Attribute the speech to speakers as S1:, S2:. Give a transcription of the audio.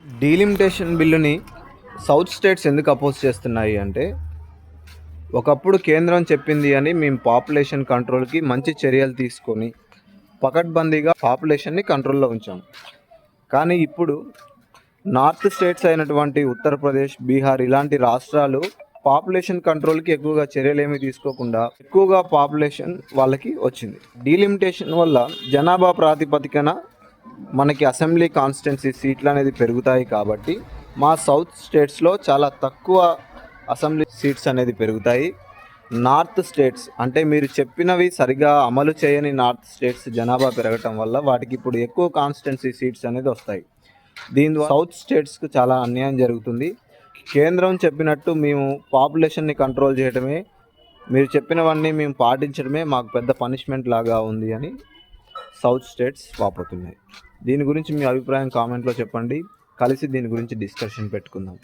S1: Delimitation బిల్లుని south states ఎందుకు oppose చేస్తున్నాయి అంటే, ఒకప్పుడు కేంద్రం చెప్పింది అని మేము పాపులేషన్ కంట్రోల్కి మంచి చర్యలు తీసుకొని పకడ్బందీగా పాపులేషన్ని కంట్రోల్లో ఉంచాం. కానీ ఇప్పుడు నార్త్ స్టేట్స్ అయినటువంటి ఉత్తరప్రదేశ్, బీహార్ ఇలాంటి రాష్ట్రాలు పాపులేషన్ కంట్రోల్కి ఎక్కువగా చర్యలేమీ తీసుకోకుండా ఎక్కువగా పాపులేషన్ వాళ్ళకి వచ్చింది. డీలిమిటేషన్ వల్ల జనాభా ప్రాతిపదికన మనకి అసెంబ్లీ కాన్స్టిట్యున్సీ సీట్లు అనేది పెరుగుతాయి. కాబట్టి మా సౌత్ స్టేట్స్లో చాలా తక్కువ అసెంబ్లీ సీట్స్ అనేది పెరుగుతాయి. నార్త్ స్టేట్స్ అంటే మీరు చెప్పినవి సరిగా అమలు చేయని నార్త్ స్టేట్స్ జనాభా పెరగటం వల్ల వాటికి ఇప్పుడు ఎక్కువ కాన్స్టిట్యున్సీ సీట్స్ అనేది వస్తాయి. దీని ద్వారా సౌత్ స్టేట్స్కి చాలా అన్యాయం జరుగుతుంది. కేంద్రం చెప్పినట్టు మేము పాపులేషన్ని కంట్రోల్ చేయడమే, మీరు చెప్పినవన్నీ మేము పాటించడమే మాకు పెద్ద పనిష్మెంట్ లాగా ఉంది అని సౌత్ స్టేట్స్ వాపోతున్నాయి. దీని గురించి మీ అభిప్రాయం కామెంట్లో చెప్పండి. కలిసి దీని గురించి డిస్కషన్ పెట్టుకుందాం.